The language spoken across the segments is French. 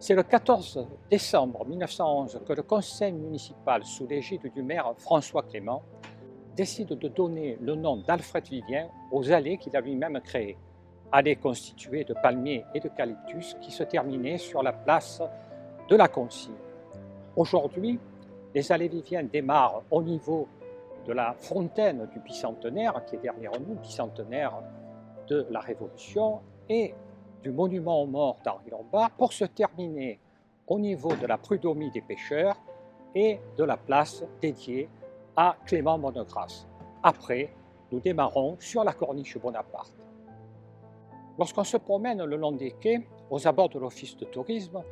C'est le 14 décembre 1911 que le conseil municipal, sous l'égide du maire François Clément, décide de donner le nom d'Alfred Vivien aux allées qu'il a lui-même créées. Allées constituées de palmiers et d'eucalyptus qui se terminaient sur la place de la Consigne. Aujourd'hui, les allées Vivien démarrent au niveau de la fontaine du bicentenaire, qui est derrière nous, bicentenaire de la Révolution, et du monument aux morts d'Henri Lombard, pour se terminer au niveau de la prud'homie des pêcheurs et de la place dédiée à Clément Monegrasse. Après, nous démarrons sur la corniche Bonaparte. Lorsqu'on se promène le long des quais, aux abords de l'office de tourisme,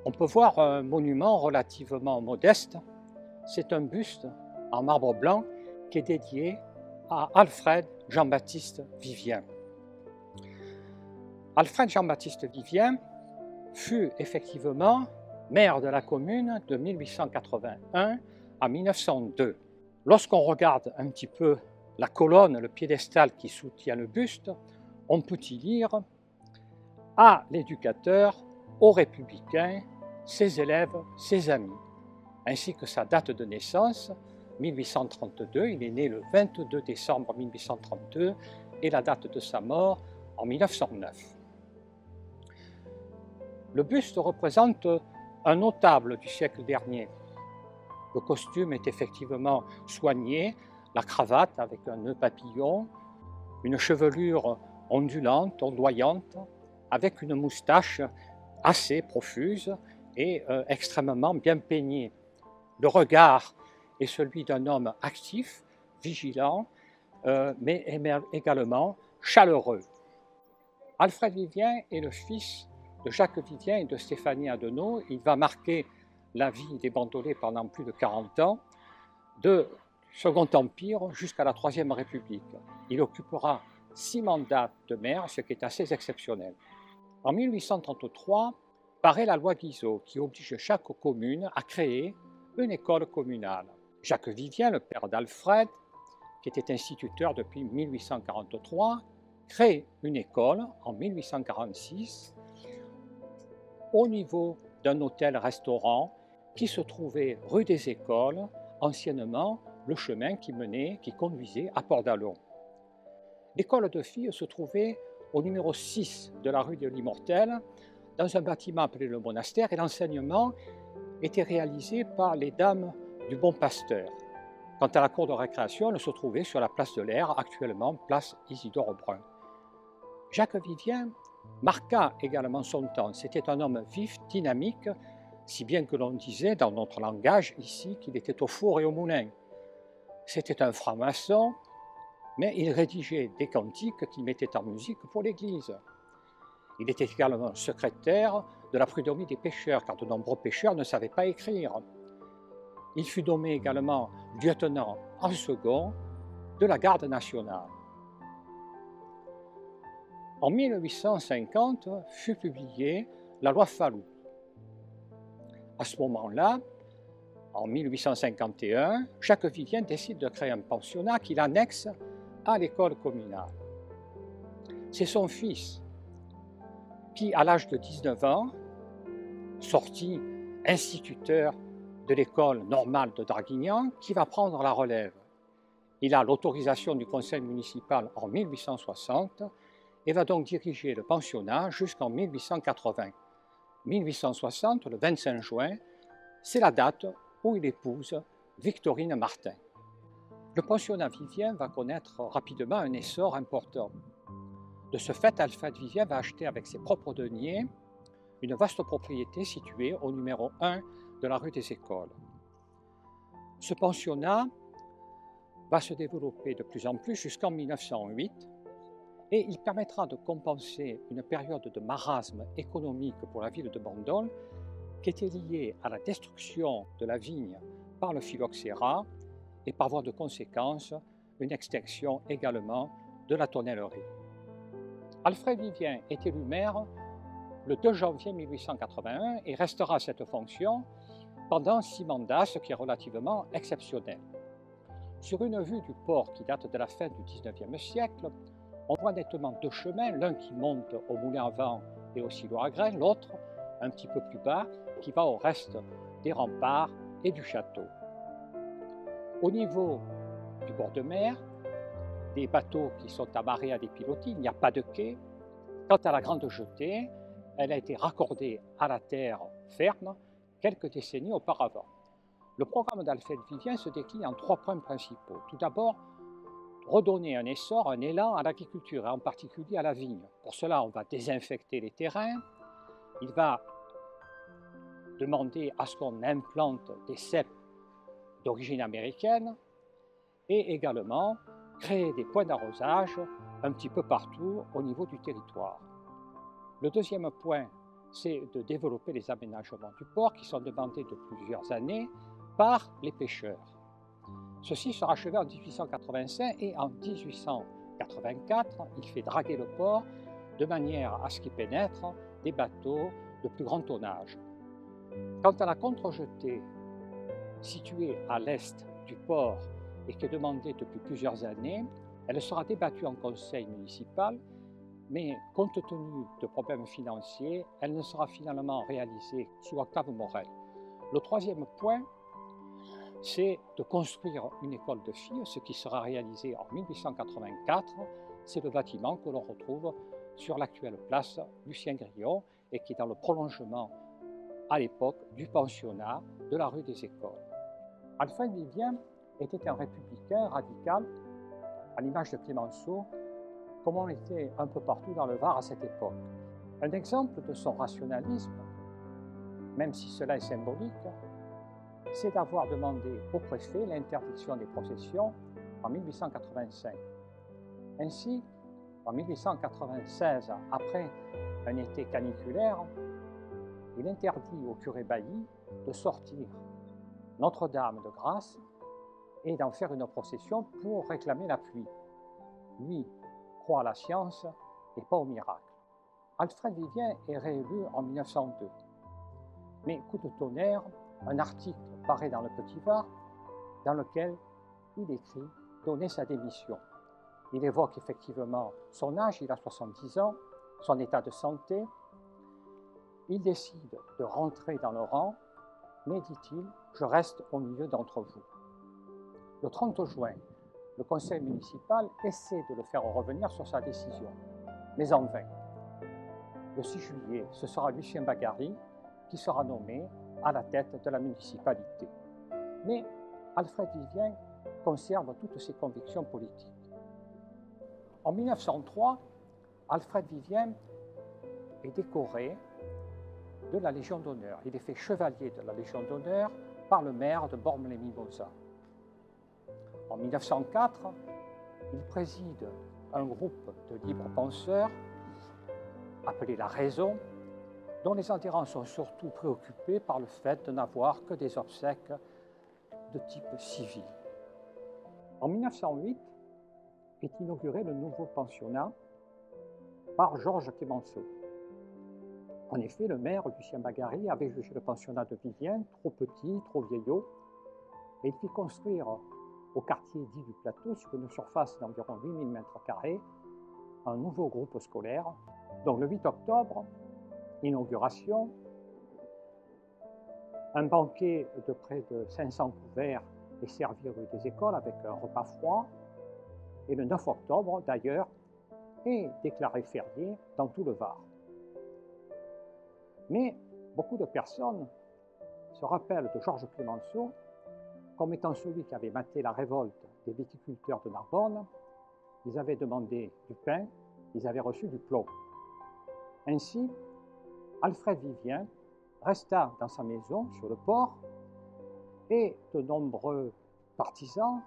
on peut voir un monument relativement modeste. C'est un buste en marbre blanc qui est dédié à Alfred Jean-Baptiste Vivien. Alfred Jean-Baptiste Vivien fut effectivement maire de la commune de 1881 à 1902. Lorsqu'on regarde un petit peu la colonne, le piédestal qui soutient le buste, on peut y lire « À l'éducateur, aux républicains, ses élèves, ses amis », ainsi que sa date de naissance, 1832, il est né le 22 décembre 1832, et la date de sa mort en 1909. Le buste représente un notable du siècle dernier. Le costume est effectivement soigné, la cravate avec un nœud papillon, une chevelure ondulante, ondoyante, avec une moustache assez profuse et extrêmement bien peignée. Le regard est celui d'un homme actif, vigilant, mais également chaleureux. Alfred Vivien est le fils de Jacques Vivien et de Stéphanie Adenau. Il va marquer la vie des Bandolais pendant plus de 40 ans, de Second Empire jusqu'à la Troisième République. Il occupera 6 mandats de maire, ce qui est assez exceptionnel. En 1833, paraît la loi Guizot qui oblige chaque commune à créer une école communale. Jacques Vivien, le père d'Alfred, qui était instituteur depuis 1843, crée une école en 1846 au niveau d'un hôtel-restaurant qui se trouvait rue des Écoles, anciennement le chemin qui conduisait à Port-d'Alon. L'école de filles se trouvait au numéro 6 de la rue de l'Immortel, dans un bâtiment appelé le monastère, et l'enseignement était réalisé par les dames du Bon Pasteur. Quant à la cour de récréation, elle se trouvait sur la place de l'Air, actuellement place Isidore Brun. Jacques Vivien marqua également son temps. C'était un homme vif, dynamique, si bien que l'on disait dans notre langage ici qu'il était au four et au moulin. C'était un franc-maçon, mais il rédigeait des cantiques qu'il mettait en musique pour l'Église. Il était également secrétaire de la prud'homie des pêcheurs, car de nombreux pêcheurs ne savaient pas écrire. Il fut nommé également lieutenant en second de la garde nationale. En 1850 fut publiée la loi Fallou. À ce moment-là, en 1851, Jacques Vivien décide de créer un pensionnat qu'il annexe à l'école communale. C'est son fils qui, à l'âge de 19 ans, sorti instituteur de l'école normale de Draguignan, qui va prendre la relève. Il a l'autorisation du conseil municipal en 1860 et va donc diriger le pensionnat jusqu'en 1880. 1860, le 25 juin, c'est la date où il épouse Victorine Martin. Le pensionnat Vivien va connaître rapidement un essor important. De ce fait, Alfred Vivien va acheter avec ses propres deniers une vaste propriété située au numéro 1 de la rue des Écoles. Ce pensionnat va se développer de plus en plus jusqu'en 1908 et il permettra de compenser une période de marasme économique pour la ville de Bandol qui était liée à la destruction de la vigne par le phylloxéra et par voie de conséquence une extinction également de la tonnellerie. Alfred Vivien est élu maire le 2 janvier 1881 et restera à cette fonction pendant 6 mandats, ce qui est relativement exceptionnel. Sur une vue du port qui date de la fin du XIXe siècle, on voit nettement 2 chemins, l'un qui monte au moulin à vent et au silo à grains, l'autre un petit peu plus bas, qui va au reste des remparts et du château. Au niveau du bord de mer, des bateaux qui sont amarrés à des pilotis, il n'y a pas de quai. Quant à la grande jetée, elle a été raccordée à la terre ferme quelques décennies auparavant. Le programme d'Alfred Vivien se décline en 3 points principaux. Tout d'abord, redonner un essor, un élan à l'agriculture, et en particulier à la vigne. Pour cela, on va désinfecter les terrains. Il va demander à ce qu'on implante des ceps d'origine américaine et également créer des points d'arrosage un petit peu partout au niveau du territoire. Le deuxième point, c'est de développer les aménagements du port qui sont demandés de plusieurs années par les pêcheurs. Ceci sera achevé en 1885 et en 1884, il fait draguer le port de manière à ce qu'il pénètre des bateaux de plus grand tonnage. Quant à la contre-jetée située à l'est du port et qui est demandée depuis plusieurs années, elle sera débattue en conseil municipal, mais compte tenu de problèmes financiers, elle ne sera finalement réalisée sous Octave Morel. Le troisième point, c'est de construire une école de filles, ce qui sera réalisé en 1884. C'est le bâtiment que l'on retrouve sur l'actuelle place Lucien Grillon et qui est dans le prolongement à l'époque du pensionnat de la rue des Écoles. Alfred Vivien était un républicain radical, à l'image de Clémenceau, comme on était un peu partout dans le Var à cette époque. Un exemple de son rationalisme, même si cela est symbolique, c'est d'avoir demandé au préfet l'interdiction des processions en 1885. Ainsi, en 1896, après un été caniculaire, il interdit au curé Bailly de sortir Notre-Dame de Grâce et d'en faire une procession pour réclamer la pluie. Lui croit à la science et pas au miracle. Alfred Vivien est réélu en 1902. Mais coup de tonnerre, un article paraît dans le Petit Var dans lequel il écrit donner sa démission. Il évoque effectivement son âge, il a 70 ans, son état de santé. Il décide de rentrer dans le rang, mais dit-il, je reste au milieu d'entre vous. Le 30 juin, le conseil municipal essaie de le faire revenir sur sa décision, mais en vain. Le 6 juillet, ce sera Lucien Bagary qui sera nommé à la tête de la municipalité. Mais Alfred Vivien conserve toutes ses convictions politiques. En 1903, Alfred Vivien est décoré de la Légion d'honneur. Il est fait chevalier de la Légion d'honneur par le maire de Bormes-les-Mimosas. En 1904, il préside un groupe de libres penseurs appelé La Raison, dont les adhérents sont surtout préoccupés par le fait de n'avoir que des obsèques de type civil. En 1908 est inauguré le nouveau pensionnat par Georges Clémenceau. En effet, le maire Lucien Bagary avait jugé le pensionnat de Vivien trop petit, trop vieillot, et il fit construire au quartier dit du Plateau, sur une surface d'environ 8000 m², un nouveau groupe scolaire. Donc le 8 octobre, inauguration, un banquet de près de 500 couverts est servi rue des Écoles avec un repas froid. Et le 9 octobre, d'ailleurs, est déclaré férié dans tout le Var. Mais beaucoup de personnes se rappellent de Georges Clémenceau comme étant celui qui avait maté la révolte des viticulteurs de Narbonne. Ils avaient demandé du pain, ils avaient reçu du plomb. Ainsi, Alfred Vivien resta dans sa maison sur le port et de nombreux partisans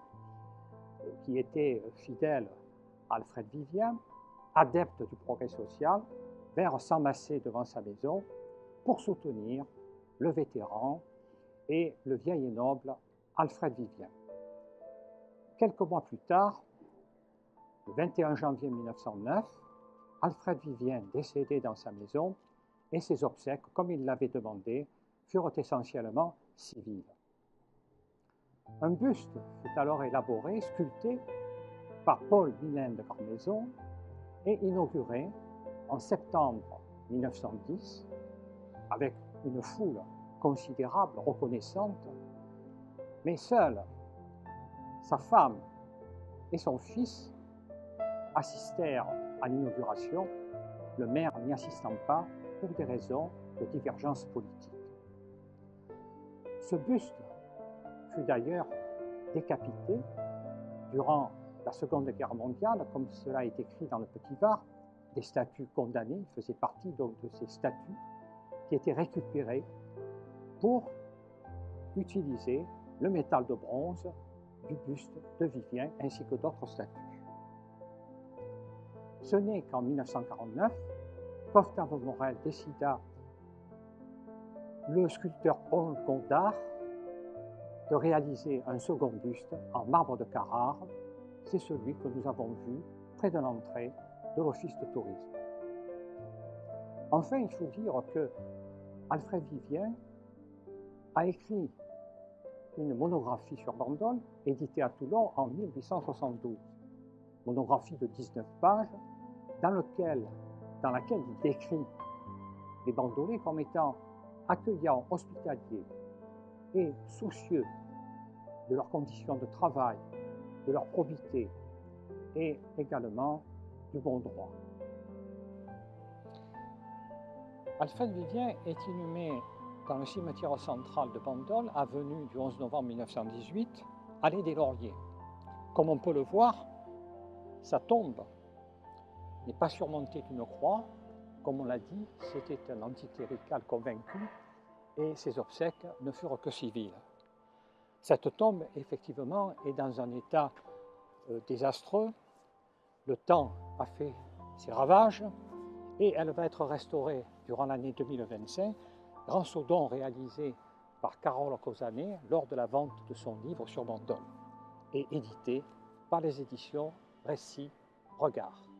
qui étaient fidèles à Alfred Vivien, adeptes du progrès social, vinrent s'amasser devant sa maison pour soutenir le vétéran et le vieil et noble Alfred Vivien. Quelques mois plus tard, le 21 janvier 1909, Alfred Vivien décédait dans sa maison et ses obsèques, comme il l'avait demandé, furent essentiellement civiles. Un buste fut alors élaboré, sculpté par Paul Villain de Grandmaison et inauguré en septembre 1910 avec une foule considérable, reconnaissante, mais seule sa femme et son fils assistèrent à l'inauguration, le maire n'y assistant pas pour des raisons de divergence politique. Ce buste fut d'ailleurs décapité durant la Seconde Guerre mondiale, comme cela est écrit dans le Petit Var. Des statues condamnées faisaient partie donc de ces statues qui étaient récupérées pour utiliser le métal de bronze du buste de Vivien ainsi que d'autres statues. Ce n'est qu'en 1949 qu'Octave Morel décida, le sculpteur Paul Gondard, de réaliser un second buste en marbre de Carrare. C'est celui que nous avons vu près de l'entrée de l'Office de tourisme. Enfin, il faut dire que Alfred Vivien a écrit une monographie sur Bandol, éditée à Toulon en 1872. Monographie de 19 pages, dans laquelle il décrit les Bandolais comme étant accueillants, hospitaliers et soucieux de leurs conditions de travail, de leur probité et également du bon droit. Alfred Vivien est inhumé dans le cimetière central de Bandol, avenue du 11 novembre 1918, allée des Lauriers. Comme on peut le voir, sa tombe n'est pas surmontée d'une croix. Comme on l'a dit, c'était un anticlérical convaincu et ses obsèques ne furent que civiles. Cette tombe, effectivement, est dans un état désastreux. Le temps a fait ses ravages et elle va être restaurée durant l'année 2025 grâce au don réalisé par Carole Cosanet lors de la vente de son livre sur Bandol et édité par les éditions Récits Regard.